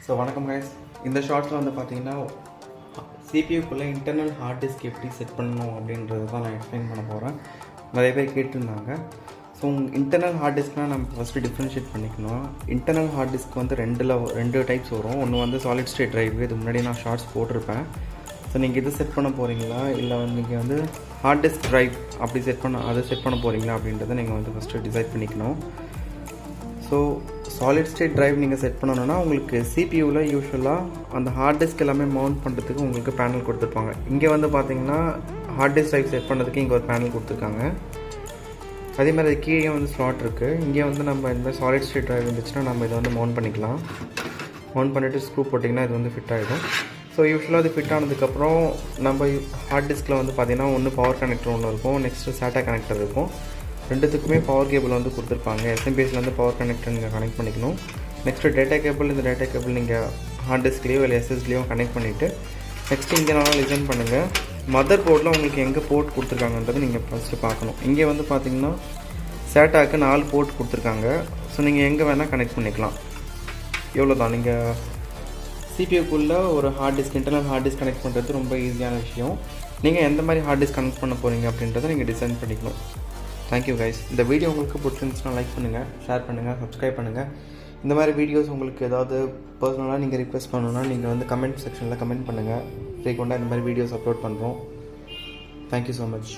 So வணக்கம் guys. இந்த ஷார்ட்ஸில் வந்து பார்த்தீங்கன்னா சிபியூக்குள்ளே இன்டர்னல் ஹார்ட் டிஸ்க் எப்படி செட் பண்ணணும் அப்படின்றது தான் நான் எக்ஸ்பிளைன் பண்ண போகிறேன். நிறைய பேர் கேட்டிருந்தாங்க. ஸோ இன்டர்னல் ஹார்ட் டிஸ்க்னால் நம்ம ஃபஸ்ட்டு டிஃப்ரென்ஷியேட் பண்ணிக்கணும். இன்டர்னல் ஹார்ட் டிஸ்க் வந்து ரெண்டு டைப்ஸ் வரும். ஒன்று வந்து சாலிட் ஸ்டேட் ட்ரைவ், இது முன்னாடி நான் ஷார்ட்ஸ் போட்டிருப்பேன். ஸோ நீங்கள் இது செட் பண்ண போகிறீங்களா இல்லை நீங்கள் வந்து ஹார்ட் டிஸ்க் ட்ரைவ் அப்படி செட் பண்ண போகிறீங்களா அப்படின்றத நீங்கள் வந்து ஃபஸ்ட்டு டிசைட் பண்ணிக்கணும். ஸோ சாலிட் ஸ்டேட் ட்ரைவ் நீங்கள் செட் பண்ணணுன்னா உங்களுக்கு சிபியூவில் யூஸ்வலாக அந்த ஹார்ட் டிஸ்க் எல்லாமே மவுண்ட் பண்ணுறதுக்கு உங்களுக்கு பேனல் கொடுத்துருப்பாங்க. இங்கே வந்து பார்த்தீங்கன்னா ஹார்ட் டிஸ்க் ட்ரைவ் செட் பண்ணுறதுக்கு இங்கே ஒரு பேனல் கொடுத்துருக்காங்க. அதே மாதிரி கீழே வந்து ஸ்லாட் இருக்குது. இங்கே வந்து நம்ம இந்த மாதிரி சாலிட் ஸ்டேட் ட்ரைவ் இருந்துச்சுன்னா நம்ம இதை வந்து மவுண்ட் பண்ணிக்கலாம். மவுண்ட் பண்ணிவிட்டு ஸ்க்ரூ போட்டிங்கன்னா இது வந்து ஃபிட் ஆகிடும். ஸோ யூஸ்வலாக அது ஃபிட் ஆனதுக்கப்புறம் நம்ம ஹார்ட் டிஸ்கில் வந்து பார்த்திங்கன்னா ஒன்று பவர் கனெக்டர் ஒன்று இருக்கும், நெக்ஸ்ட்டு SATA கனெக்டர் இருக்கும். ரெண்டுத்துக்குமே பவர் கேபிள் வந்து கொடுத்துருப்பாங்க. எஸ்எம்பிஎஸ்லேருந்து பவர் கனெக்டர் நீங்கள் கனெக்ட் பண்ணிக்கணும். நெக்ஸ்ட்டு டேட்டா கேபிள், இந்த டேட்டா கேபிள் நீங்கள் ஹார்ட் டிஸ்க்லேயோ இல்லை எஸ்எஸ்லேயோ கனெக்ட் பண்ணிவிட்டு நெக்ஸ்ட்டு இங்கே நல்லா லிசன் பண்ணுங்கள். மதர் போர்டில் உங்களுக்கு எங்கே போர்ட் கொடுத்துருக்காங்கன்றது நீங்கள் ஃபஸ்ட்டு பார்க்கணும். இங்கே வந்து பார்த்தீங்கன்னா SATAக்கு 4 போர்ட் கொடுத்துருக்காங்க. ஸோ நீங்கள் எங்கே வேணால் கனெக்ட் பண்ணிக்கலாம். எவ்வளோ தான். நீங்கள் சிபியூக்குள்ளே ஒரு hard disk, internal hard disk connect பண்ணுறது ரொம்ப ஈஸியான விஷயம். நீங்கள் எந்த மாதிரி ஹார்ட் டிஸ்க் கனெக்ட் பண்ண போகிறீங்க அப்படின்றத நீங்கள் டிசைன் பண்ணிக்கணும். Thank you guys. இந்த வீடியோ உங்களுக்கு பிடிச்சிருந்துச்சுன்னா லைக் பண்ணுங்கள், ஷேர் பண்ணுங்கள், சப்ஸ்கிரைப் பண்ணுங்கள். இந்த மாதிரி வீடியோஸ் உங்களுக்கு ஏதாவது பர்சனலாக நீங்கள் ரிக்வெஸ்ட் பண்ணணுன்னா நீங்கள் வந்து கமெண்ட் செக்ஷனில் கமெண்ட் பண்ணுங்கள். ஃப்ரீக்வெண்ட்டாக இந்த மாதிரி வீடியோஸ் அப்லோட் பண்ணுறோம். Thank you so much.